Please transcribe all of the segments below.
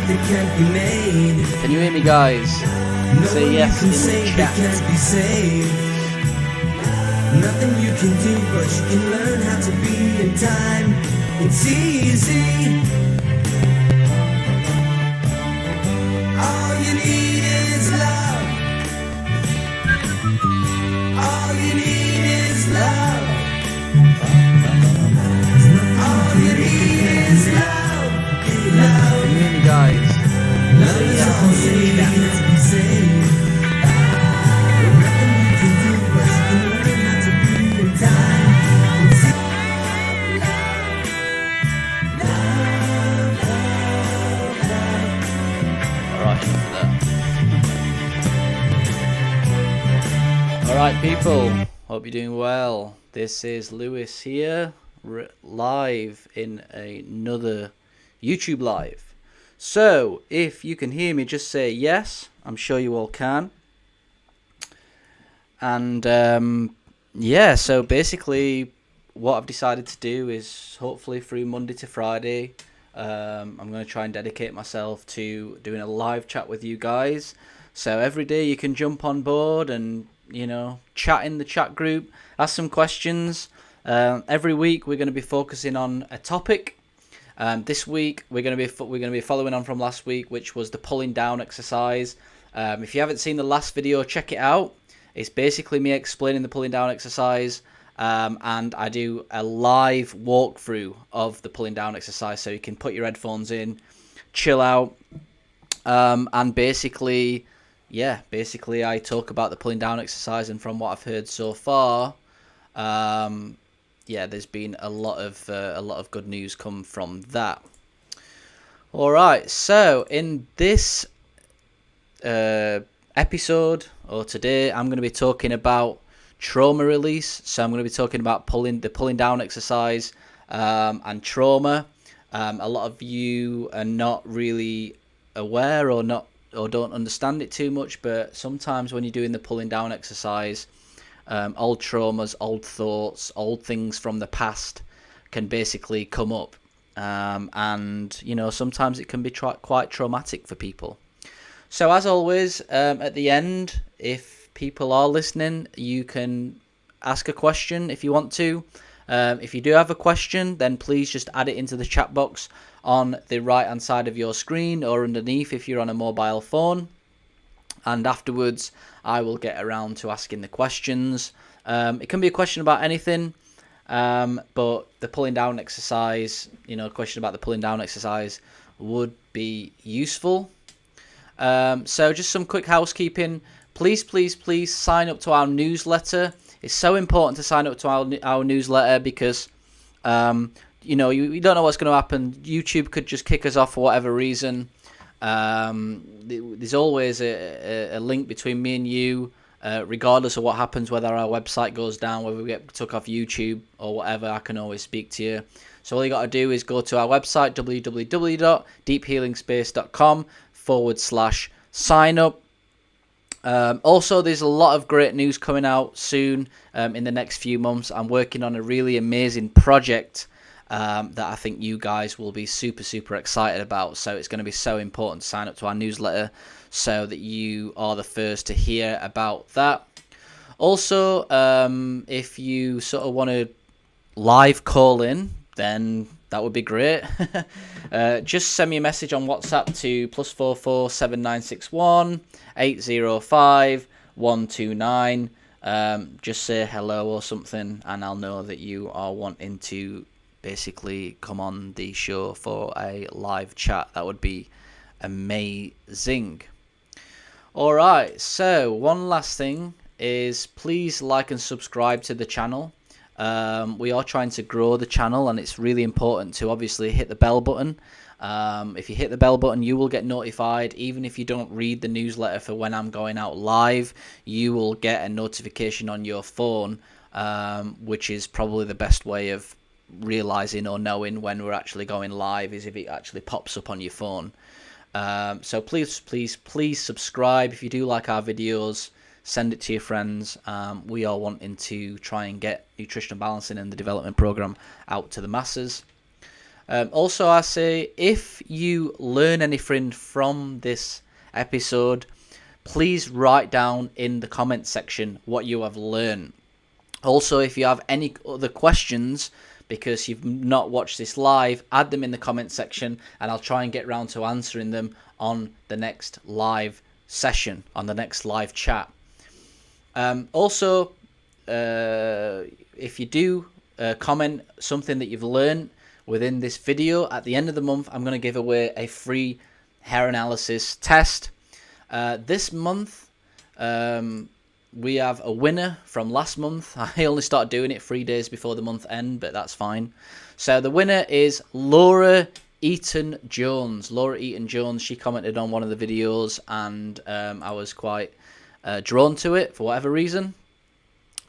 that can't be made. Can you hear me, guys? Say yes in the chat. Can't be saved. Nothing you can do, but you can learn how to be in time. It's easy. All you need is love. All you need is love. All you need is love. Love. Can you hear me, guys? Love is all you need to be saved. Nothing you can do, but you can learn how to be in time. It's Alright people, hope you're doing well. This is Lewis here, live in another YouTube live. So, if you can hear me, just say yes. I'm sure you all can. And yeah, so basically what I've decided to do is hopefully through Monday to Friday, I'm going to try and dedicate myself to doing a live chat with you guys. So every day you can jump on board and, you know, chat in the chat group, ask some questions. Every week we're going to be focusing on a topic. This week we're going to be following on from last week, which was the pulling down exercise. If you haven't seen the last video, check it out. It's basically me explaining the pulling down exercise, and I do a live walkthrough of the pulling down exercise, so you can put your headphones in, chill out, and basically I talk about the pulling down exercise. And from what I've heard so far, yeah, there's been a lot of good news come from that. All right, so in this episode, or today, I'm going to be talking about trauma release. So I'm going to be talking about the pulling down exercise and trauma. A lot of you are not really aware or don't understand it too much, but sometimes when you're doing the pulling down exercise, old traumas, old thoughts, old things from the past can basically come up, and you know, sometimes it can be quite traumatic for people. So as always, at the end, if people are listening, you can ask a question if you want to. If you do have a question, then please just add it into the chat box on the right hand side of your screen, or underneath if you're on a mobile phone. And afterwards, I will get around to asking the questions. It can be a question about anything, but the pulling down exercise, you know, a question about the pulling down exercise would be useful. So just some quick housekeeping. Please sign up to our newsletter. It's so important to sign up to our newsletter because, you know, you don't know what's going to happen. YouTube could just kick us off for whatever reason. There's always a link between me and you, regardless of what happens, whether our website goes down, whether we get took off YouTube or whatever. I can always speak to you. So all you got to do is go to our website, www.deephealingspace.com/sign up. Also, there's a lot of great news coming out soon in the next few months. I'm working on a really amazing project that I think you guys will be super excited about. So it's going to be so important to sign up to our newsletter so that you are the first to hear about that. Also, if you sort of want to live call in, then that would be great. Just send me a message on WhatsApp to +44 7961 805 129. Just say hello or something, and I'll know that you are wanting to basically come on the show for a live chat. That would be amazing. All right, so one last thing is please like and subscribe to the channel. We are trying to grow the channel, and it's really important to obviously hit the bell button. If you hit the bell button, you will get notified. Even if you don't read the newsletter for when I'm going out live, you will get a notification on your phone, which is probably the best way of realizing or knowing when we're actually going live, is if it actually pops up on your phone. So please subscribe. If you do like our videos, send it to your friends. We are wanting to try and get nutritional balancing and the development program out to the masses. Also, I say, if you learn anything from this episode, please write down in the comment section what you have learned. Also, if you have any other questions, because you've not watched this live, add them in the comment section, and I'll try and get round to answering them on the next live session, on the next live chat. Also, if you do comment something that you've learned within this video, at the end of the month, I'm going to give away a free hair analysis test. This month, we have a winner from last month. I only started doing it 3 days before the month end, but that's fine. So the winner is Laura Eaton-Jones. Laura Eaton-Jones, she commented on one of the videos, and I was quite drawn to it for whatever reason.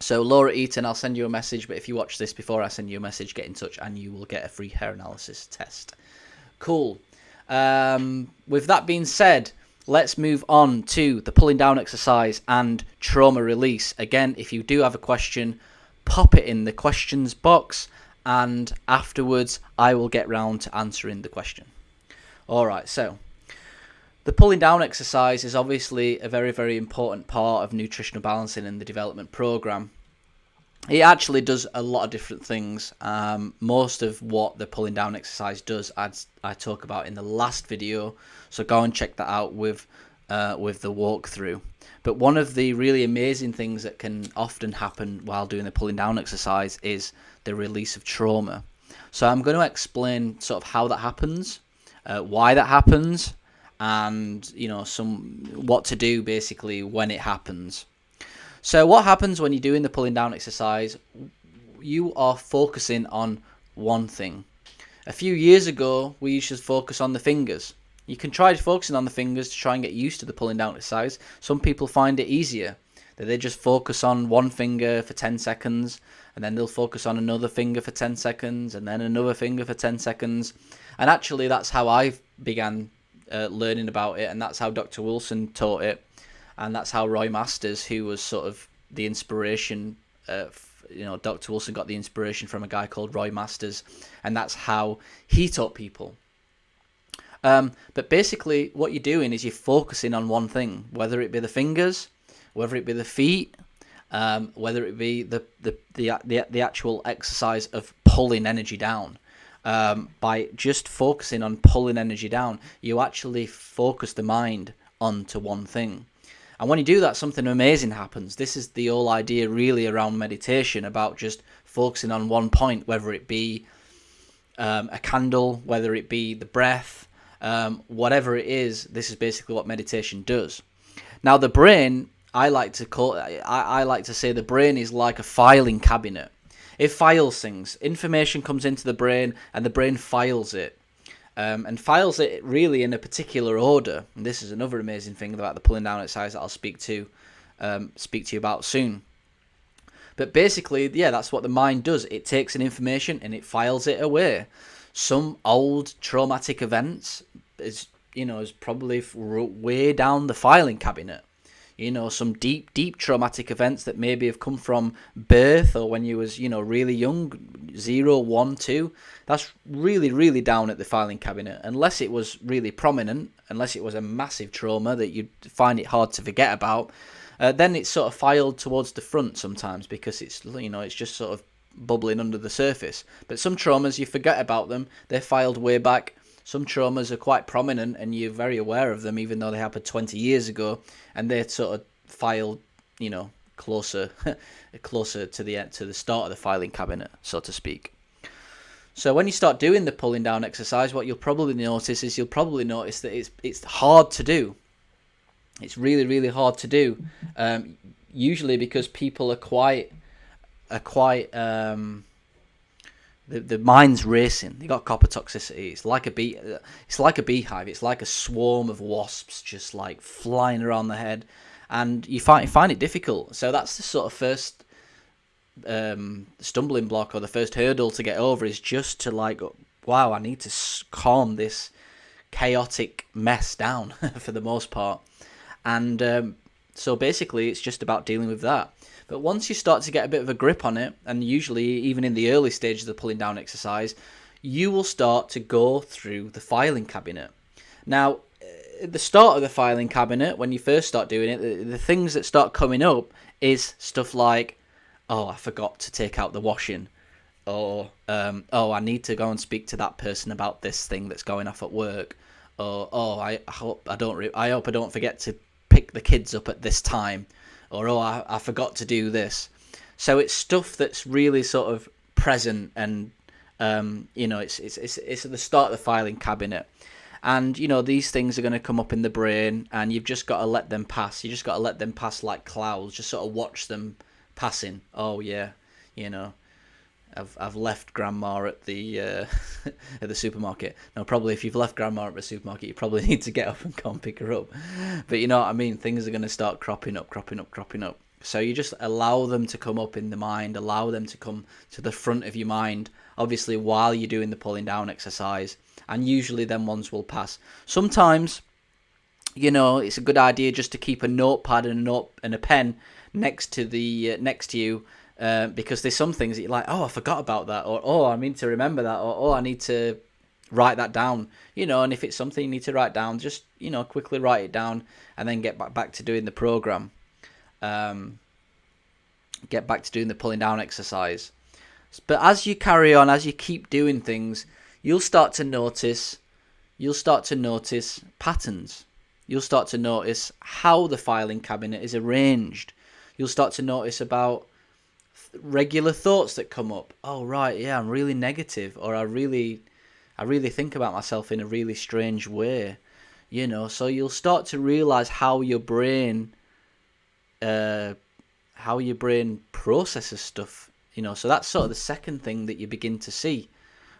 So Laura Eaton, I'll send you a message, but if you watch this before I send you a message, get in touch and you will get a free hair analysis test. Cool. With that being said, let's move on to the pulling down exercise and trauma release. Again, if you do have a question, pop it in the questions box, and afterwards I will get round to answering the question. Alright, so the pulling down exercise is obviously a very, very important part of nutritional balancing in the development program. It actually does a lot of different things. Most of what the pulling down exercise does, I talk about in the last video, so go and check that out with the walkthrough. But one of the really amazing things that can often happen while doing the pulling down exercise is the release of trauma. So I'm going to explain sort of how that happens, why that happens, and what to do basically when it happens. So what happens when you're doing the pulling down exercise? You are focusing on one thing. A few years ago, we used to focus on the fingers. You can try focusing on the fingers to try and get used to the pulling down exercise. Some people find it easier, that they just focus on one finger for 10 seconds, and then they'll focus on another finger for 10 seconds, and then another finger for 10 seconds. And actually, that's how I began learning about it, and that's how Dr. Wilson taught it. And that's how Roy Masters, who was sort of the inspiration, Dr. Wilson got the inspiration from a guy called Roy Masters, and that's how he taught people. But basically, what you're doing is you're focusing on one thing, whether it be the fingers, whether it be the feet, whether it be the actual exercise of pulling energy down. By just focusing on pulling energy down, you actually focus the mind onto one thing. And when you do that, something amazing happens. This is the whole idea really around meditation, about just focusing on one point, whether it be a candle, whether it be the breath, whatever it is. This is basically what meditation does. Now, the brain, I like to say the brain is like a filing cabinet. It files things. Information comes into the brain, and the brain files it. And files it really in a particular order. And this is another amazing thing about the pulling down exercise that I'll speak to you about soon. But basically, yeah, that's what the mind does. It takes an information and it files it away. Some old traumatic events is probably way down the filing cabinet. Some deep traumatic events that maybe have come from birth or when you was, really young, 0, 1, 2. That's really, really down at the filing cabinet. Unless it was really prominent, unless it was a massive trauma that you'd find it hard to forget about, then it's sort of filed towards the front sometimes because it's just sort of bubbling under the surface. But some traumas, you forget about them. They're filed way back. Some traumas are quite prominent and you're very aware of them, even though they happened 20 years ago, and they're sort of filed, closer to the start of the filing cabinet, so to speak. So when you start doing the pulling down exercise, what you'll probably notice that it's hard to do. It's really, really hard to do. Usually because people are quite. The mind's racing. They got copper toxicity. It's like a beehive. It's like a swarm of wasps just like flying around the head, and you find it difficult. So that's the sort of first stumbling block or the first hurdle to get over, is just to wow, I need to calm this chaotic mess down for the most part. And so basically, it's just about dealing with that. But once you start to get a bit of a grip on it, and usually even in the early stages of the pulling down exercise, you will start to go through the filing cabinet. Now, at the start of the filing cabinet, when you first start doing it, the things that start coming up is stuff like, oh, I forgot to take out the washing, or oh, I need to go and speak to that person about this thing that's going off at work, or oh, I hope I don't forget to pick the kids up at this time, or oh, I forgot to do this. So it's stuff that's really sort of present, and it's at the start of the filing cabinet. And, these things are going to come up in the brain, and you've just got to let them pass. You just got to let them pass like clouds. Just sort of watch them passing. Oh, yeah, I've left Grandma at the at the supermarket. No, probably if you've left Grandma at the supermarket, you probably need to get up and go and pick her up. But you know what I mean? Things are going to start cropping up. So you just allow them to come up in the mind, allow them to come to the front of your mind, obviously while you're doing the pulling down exercise. And usually them ones will pass. Sometimes, it's a good idea just to keep a notepad and a pen next to you, because there's some things that you're like, oh, I forgot about that, or oh, I need to remember that, or oh, I need to write that down. And if it's something you need to write down, just quickly write it down and then get back to doing the program. Get back to doing the pulling down exercise. But as you carry on, as you keep doing things, you'll start to notice patterns. You'll start to notice how the filing cabinet is arranged. You'll start to notice about regular thoughts that come up. Oh, right, yeah, I'm really negative, or I really think about myself in a really strange way. So you'll start to realize how your brain processes stuff. So that's sort of the second thing that you begin to see.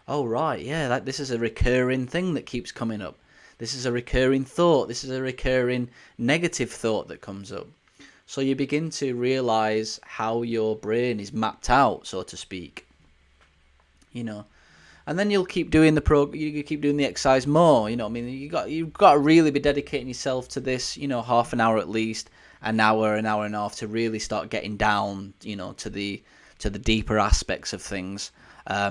Oh, right, yeah, this is a recurring thing that keeps coming up. This is a recurring thought. This is a recurring negative thought that comes up. So you begin to realize how your brain is mapped out, so to speak. And then you'll keep doing you keep doing the exercise more. You've got to really be dedicating yourself to this. Half an hour at least, an hour and a half to really start getting down. To the deeper aspects of things.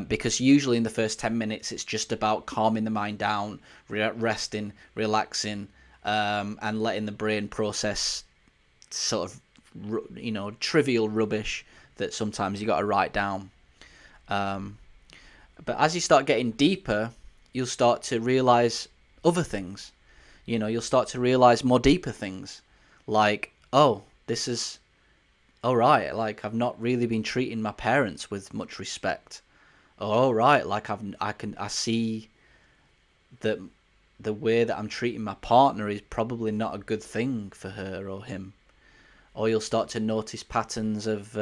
Because usually in the first 10 minutes, it's just about calming the mind down, resting, relaxing, and letting the brain process sort of, trivial rubbish that sometimes you got to write down. But as you start getting deeper, you'll start to realize other things. You'll start to realize more deeper things, like, oh, this is all right. Like, I've not really been treating my parents with much respect. Oh, right, like I see that the way that I'm treating my partner is probably not a good thing for her or him. Or you'll start to notice patterns of,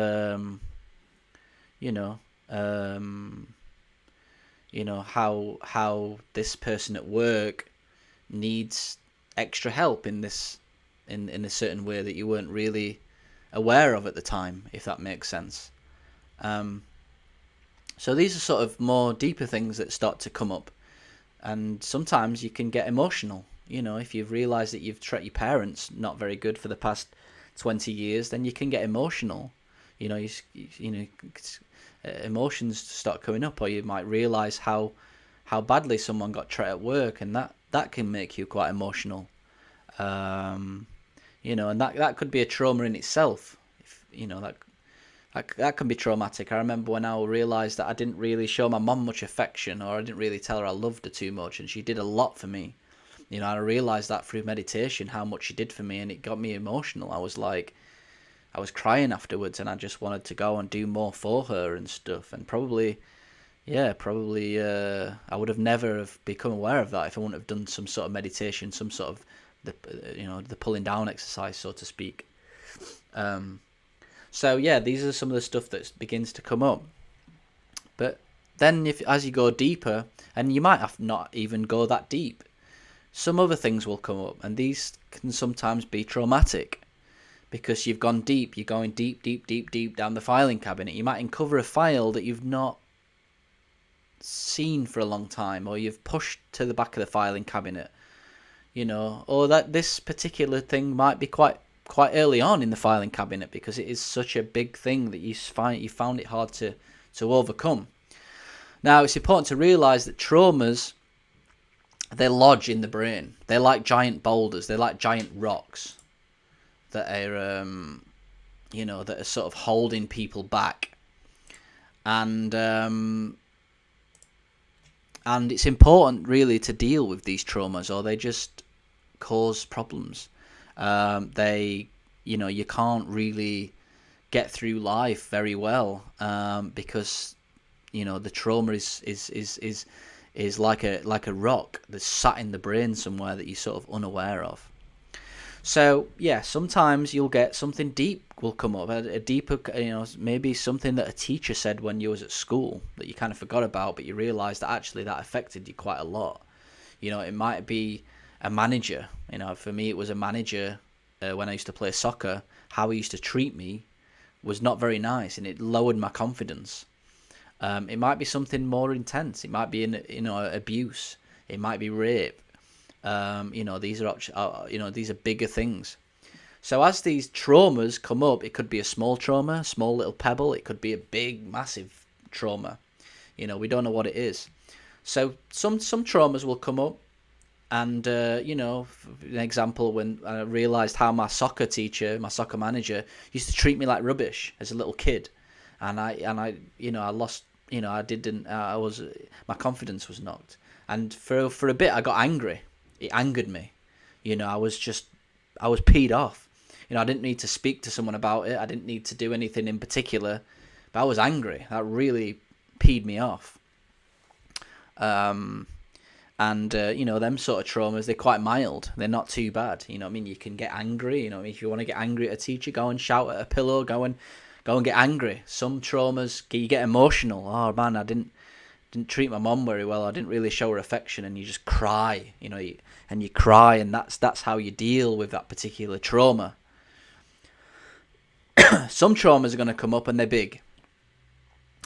how this person at work needs extra help in a certain way that you weren't really aware of at the time, if that makes sense. So these are sort of more deeper things that start to come up. And sometimes you can get emotional. If you've realised that you've treated your parents not very good for the past 20 years, then you can get emotional. Emotions start coming up, or you might realise how badly someone got treated at work, and that can make you quite emotional. And that could be a trauma in itself. That can be traumatic. I remember when I realised that I didn't really show my mum much affection, or I didn't really tell her I loved her too much, and she did a lot for me. I realised that through meditation, how much she did for me, and it got me emotional. I was crying afterwards, and I just wanted to go and do more for her and stuff. And probably I would have never have become aware of that if I wouldn't have done some sort of meditation, some sort of the pulling down exercise, so to speak. So yeah, these are some of the stuff that begins to come up. But then as you go deeper, and you might have not even go that deep, some other things will come up, and these can sometimes be traumatic because you've gone deep. You're going deep down the filing cabinet. You might uncover a file that you've not seen for a long time, or you've pushed to the back of the filing cabinet, or that this particular thing might be quite early on in the filing cabinet because it is such a big thing that you found it hard to overcome. Now, it's important to realize that traumas, they lodge in the brain. They're like giant boulders. They're like giant rocks that are, that are sort of holding people back. And it's important, really, to deal with these traumas, or they just cause problems. You can't really get through life very well because the trauma is like a rock that's sat in the brain somewhere that you're sort of unaware of. So yeah, sometimes you'll get something deep will come up, a deeper, maybe something that a teacher said when you was at school that you kind of forgot about, but you realise that actually that affected you quite a lot. It might be a manager. For me, it was a manager when I used to play soccer. How he used to treat me was not very nice, and it lowered my confidence. It might be something more intense. It might be abuse. It might be rape. These are bigger things. So as these traumas come up, it could be a small trauma, a small little pebble. It could be a big, massive trauma. We don't know what it is. So some traumas will come up. And, an example, when I realised how my soccer manager, used to treat me like rubbish as a little kid. And I lost, my confidence was knocked. And for a bit, I got angry. It angered me. I was peed off. I didn't need to speak to someone about it. I didn't need to do anything in particular, but I was angry. That really peed me off. Them sort of traumas, they're quite mild. They're not too bad. You can get angry. If you want to get angry at a teacher, go and shout at a pillow. Go and get angry. Some traumas, you get emotional. Oh man, I didn't treat my mom very well. I didn't really show her affection, and you just cry. And you cry, and that's how you deal with that particular trauma. Some traumas are going to come up, and they're big.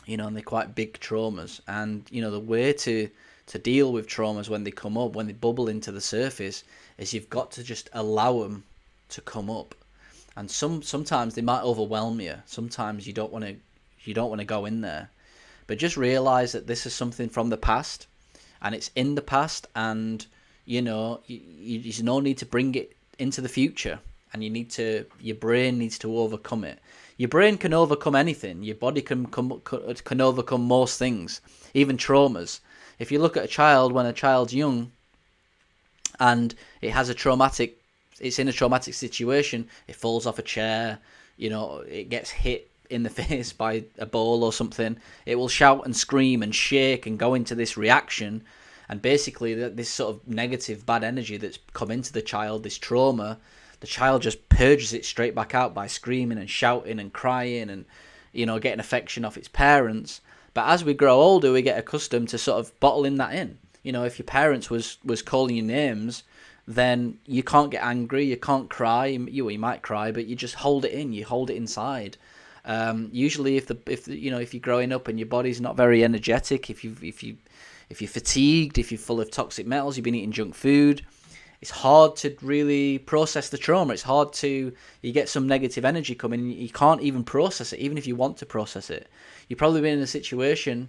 And they're quite big traumas. And the way to deal with traumas when they come up, when they bubble into the surface, is you've got to just allow them to come up. And sometimes they might overwhelm you. Sometimes you don't want to go in there. But just realize that this is something from the past, and it's in the past, and there's no need to bring it into the future. And your brain needs to overcome it. Your brain can overcome anything. Your body can overcome most things, even traumas. If you look at a child when a child's young and it's in a traumatic situation, it falls off a chair, it gets hit in the face by a ball or something, it will shout and scream and shake and go into this reaction. And basically this sort of negative, bad energy that's come into the child, this trauma, the child just purges it straight back out by screaming and shouting and crying and, getting affection off its parents. But as we grow older, we get accustomed to sort of bottling that in. If your parents was calling you names, then you can't get angry, you can't cry. You might cry, but you just hold it in. You hold it inside. Usually, if you're growing up and your body's not very energetic, if you're fatigued, if you're full of toxic metals, you've been eating junk food, it's hard to really process the trauma. It's hard you get some negative energy coming, you can't even process it, even if you want to process it. You've probably been in a situation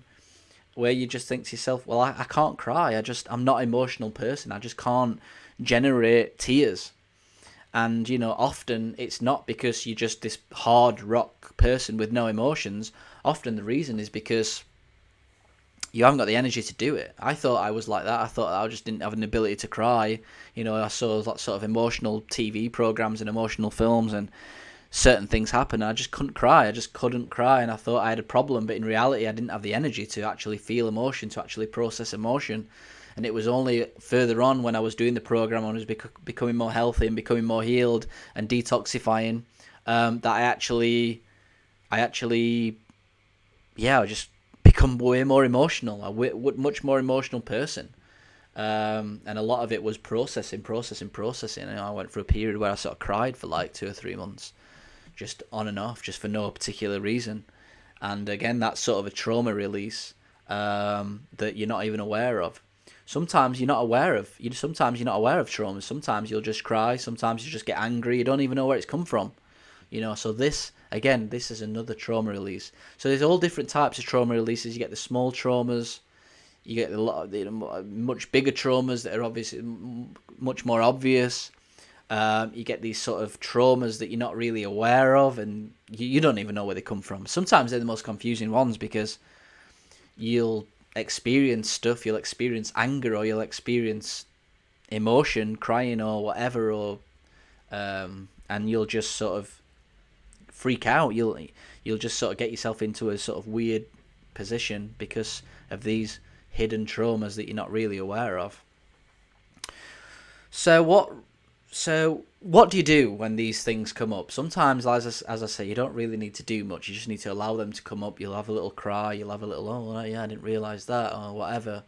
where you just think to yourself, well, I can't cry. I'm not an emotional person. I just can't generate tears. And, often it's not because you're just this hard rock person with no emotions. Often the reason is because you haven't got the energy to do it. I thought I was like that. I thought I just didn't have an ability to cry. I saw lots sort of emotional TV programs and emotional films, and certain things happen. I just couldn't cry. And I thought I had a problem, but in reality I didn't have the energy to actually feel emotion, to actually process emotion. And it was only further on when I was doing the program, and I was becoming more healthy and becoming more healed and detoxifying, that I just become way more emotional. Much more emotional person. And a lot of it was processing. I went through a period where I sort of cried for like 2 or 3 months, just on and off, just for no particular reason. And again, that's sort of a trauma release that you're not even aware of. Sometimes you're not aware of traumas. Sometimes you'll just cry. Sometimes you just get angry. You don't even know where it's come from. So this Again, this is another trauma release. So there's all different types of trauma releases. You get the small traumas, you get a lot of the much bigger traumas that are obviously much more obvious. You get these sort of traumas that you're not really aware of, and you don't even know where they come from. Sometimes they're the most confusing ones, because you'll experience stuff, you'll experience anger, or you'll experience emotion, crying or whatever, or and you'll just sort of freak out. You'll just sort of get yourself into a sort of weird position because of these hidden traumas that you're not really aware of. So what do you do when these things come up? Sometimes, as I say, you don't really need to do much. You just need to allow them to come up. You'll have a little cry. You'll have a little, oh, yeah, I didn't realise that, or whatever.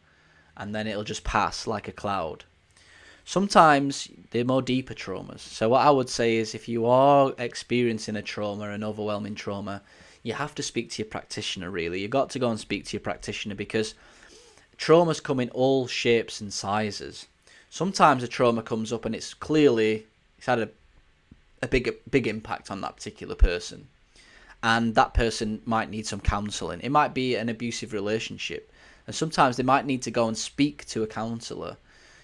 And then it'll just pass like a cloud. Sometimes they're more deeper traumas. So what I would say is, if you are experiencing a trauma, an overwhelming trauma, you have to speak to your practitioner, really. You've got to go and speak to your practitioner, because traumas come in all shapes and sizes. Sometimes a trauma comes up and it's had a big impact on that particular person, and that person might need some counselling. It might be an abusive relationship, and sometimes they might need to go and speak to a counsellor.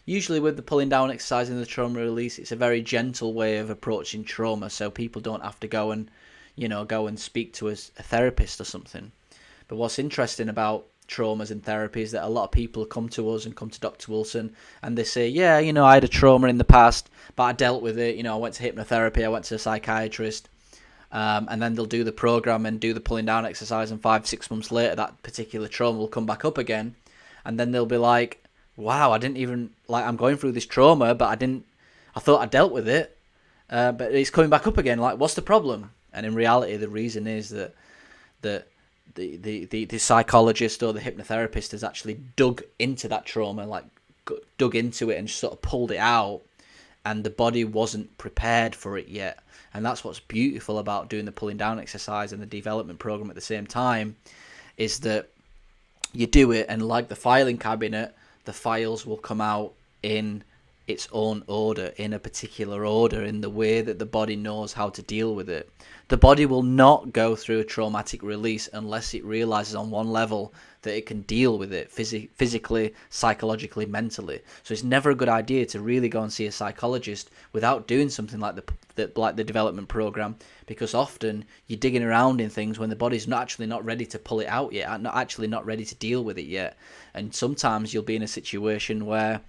Usually with the pulling down exercise and the trauma release, it's a very gentle way of approaching trauma, so people don't have to go and speak to a therapist or something. But what's interesting about traumas and therapy is that a lot of people come to us and come to Dr. Wilson, and they say, yeah, I had a trauma in the past, but I dealt with it. I went to hypnotherapy, I went to a psychiatrist, and then they'll do the program and do the pulling down exercise, and 5-6 months later that particular trauma will come back up again, and then they'll be like, wow, I didn't even, I'm going through this trauma, but I thought I dealt with it, but it's coming back up again. What's the problem? And in reality, the reason is that the psychologist or the hypnotherapist has actually dug into that trauma, dug into it and sort of pulled it out, and the body wasn't prepared for it yet. And that's what's beautiful about doing the pulling down exercise and the development program at the same time, is that you do it, and like the filing cabinet, the files will come out in its own order, in a particular order, in the way that the body knows how to deal with it. The body will not go through a traumatic release unless it realizes on one level that it can deal with it physically, psychologically, mentally. So it's never a good idea to really go and see a psychologist without doing something like the development program, because often you're digging around in things when the body's actually not ready to pull it out yet, not ready to deal with it yet. And sometimes you'll be in a situation where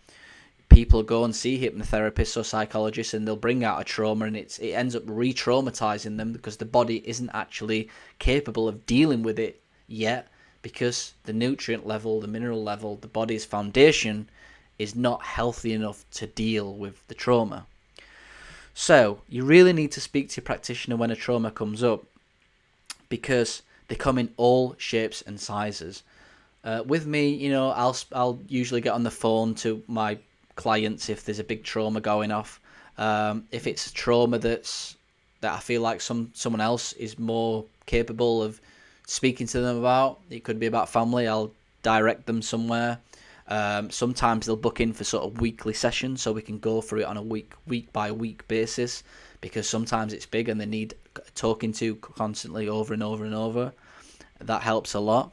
people go and see hypnotherapists or psychologists, and they'll bring out a trauma, and it ends up re-traumatizing them because the body isn't actually capable of dealing with it yet, because the nutrient level, the mineral level, the body's foundation is not healthy enough to deal with the trauma. So you really need to speak to your practitioner when a trauma comes up, because they come in all shapes and sizes. With me, I'll usually get on the phone to my clients if there's a big trauma going off. If it's a trauma that I feel like someone else is more capable of speaking to them about, it could be about family, I'll direct them somewhere. Sometimes they'll book in for sort of weekly sessions, so we can go through it on a week by week basis, because sometimes it's big and they need talking to constantly over and over and over. That helps a lot.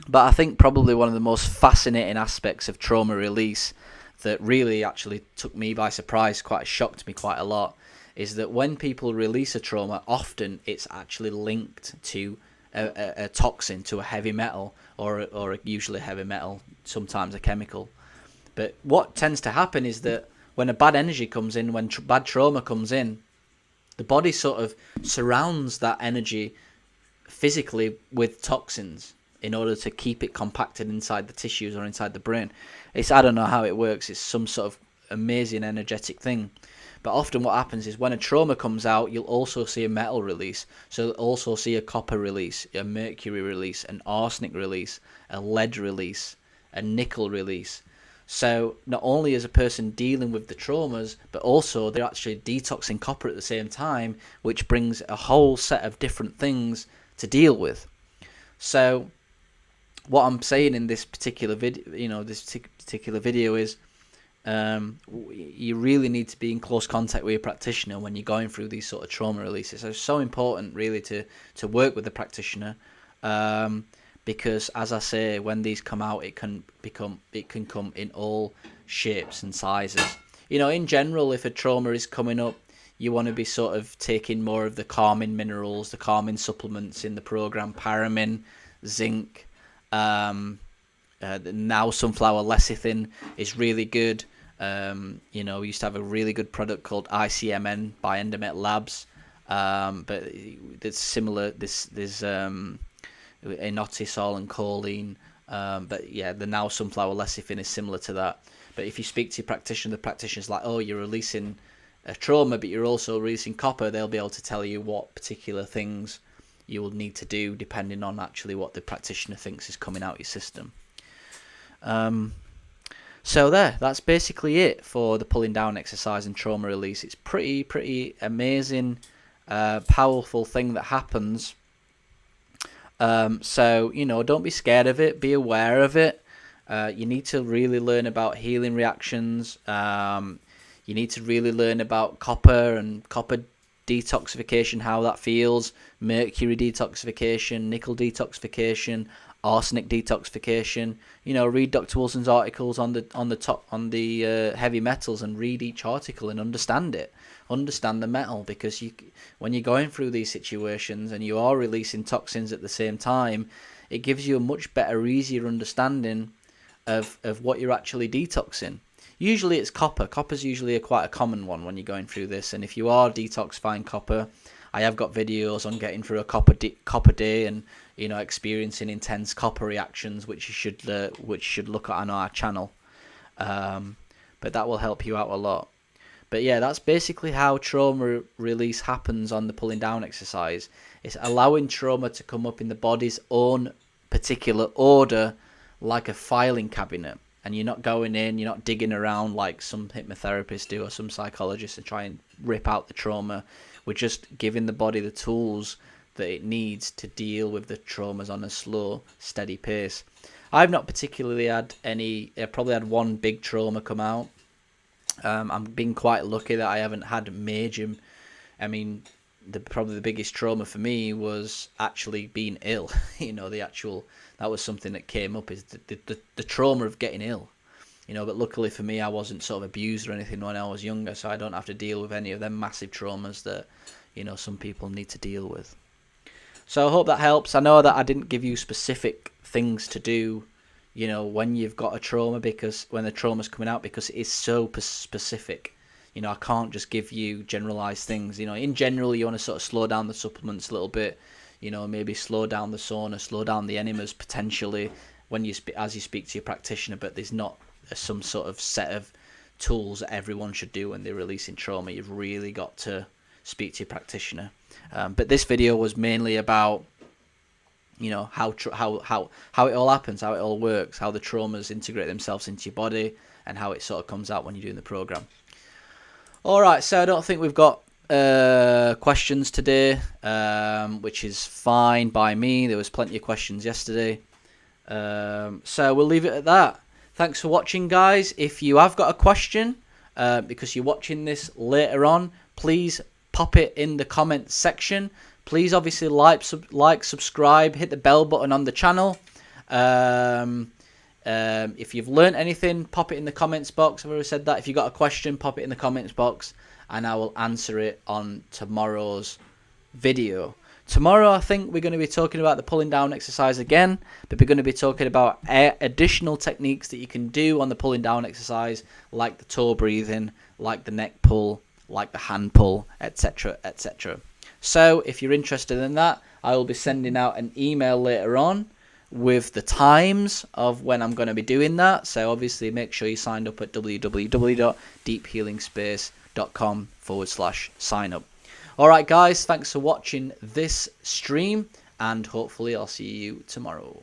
But I think probably one of the most fascinating aspects of trauma release that really actually took me by surprise, shocked me quite a lot, is that when people release a trauma, often it's actually linked to a toxin, to a heavy metal, or usually a heavy metal, sometimes a chemical. But what tends to happen is that when a bad energy comes in, when bad trauma comes in, the body sort of surrounds that energy physically with toxins in order to keep it compacted inside the tissues or inside the brain. I don't know how it works. It's some sort of amazing energetic thing. But often what happens is when a trauma comes out, you'll also see a metal release. So you'll also see a copper release, a mercury release, an arsenic release, a lead release, a nickel release. So not only is a person dealing with the traumas, but also they're actually detoxing copper at the same time, which brings a whole set of different things to deal with. So what I'm saying in this particular video, is you really need to be in close contact with your practitioner when you're going through these sort of trauma releases. So it's so important really to work with the practitioner, because as I say, when these come out, it can come in all shapes and sizes. In general, if a trauma is coming up, you want to be sort of taking more of the calming minerals, the calming supplements in the program: paramin, zinc. Now sunflower lecithin is really good. We used to have a really good product called ICMN by Endomet Labs, but it's similar. There's inositol and choline, but yeah, the now sunflower lecithin is similar to that. But if you speak to your practitioner, the practitioner's like, oh, you're releasing a trauma, but you're also releasing copper. They'll be able to tell you what particular things you will need to do depending on actually what the practitioner thinks is coming out your system. So that's basically it for the pulling down exercise and trauma release. It's pretty amazing, powerful thing that happens. So don't be scared of it. Be aware of it. You need to really learn about healing reactions. You need to really learn about copper and copper detoxification, how that feels, mercury detoxification, nickel detoxification, arsenic detoxification. Read Dr. Wilson's articles on the heavy metals, and read each article and understand the metal, because when you're going through these situations and you are releasing toxins at the same time, it gives you a much better, easier understanding of what you're actually detoxing. Usually it's copper. Copper's usually quite a common one when you're going through this, and if you are detoxifying copper, I have got videos on getting through a copper day and experiencing intense copper reactions, which you should look at on our channel. But that will help you out a lot. But yeah, that's basically how trauma release happens on the pulling down exercise. It's allowing trauma to come up in the body's own particular order, like a filing cabinet. And you're not going in, you're not digging around like some hypnotherapists do or some psychologists and try and rip out the trauma. We're just giving the body the tools that it needs to deal with the traumas on a slow, steady pace. I've not particularly had any. I probably had one big trauma come out. I'm being quite lucky that I haven't had major. I mean, probably the biggest trauma for me was actually being ill. That was something that came up, is the trauma of getting ill. But luckily for me, I wasn't sort of abused or anything when I was younger, so I don't have to deal with any of them massive traumas that some people need to deal with. So I hope that helps. I know that I didn't give you specific things to do, when you've got a trauma, because when the trauma's coming out, because it is so specific. I can't just give you generalized things. In general, you want to sort of slow down the supplements a little bit. Maybe slow down the sauna, slow down the enemas potentially as you speak to your practitioner. But there's not some sort of set of tools that everyone should do when they're releasing trauma. You've really got to speak to your practitioner. But this video was mainly about how it all happens, how it all works, how the traumas integrate themselves into your body, and how it sort of comes out when you're doing the program. All right, so I don't think we've got questions today, which is fine by me. There was plenty of questions yesterday, so we'll leave it at that. Thanks for watching, guys. If you have got a question, because you're watching this later on, please pop it in the comment section. Please obviously like, subscribe, hit the bell button on the channel. If you've learned anything, pop it in the comments box. I've already said that. If you've got a question, pop it in the comments box, and I will answer it on tomorrow's video. Tomorrow, I think we're going to be talking about the pulling down exercise again, but we're going to be talking about additional techniques that you can do on the pulling down exercise, like the toe breathing, like the neck pull, like the hand pull, etc., etc. So if you're interested in that, I will be sending out an email later on with the times of when I'm going to be doing that. So obviously make sure you signed up at www.deephealingspace.com/sign up. Alright guys, thanks for watching this stream, and hopefully I'll see you tomorrow.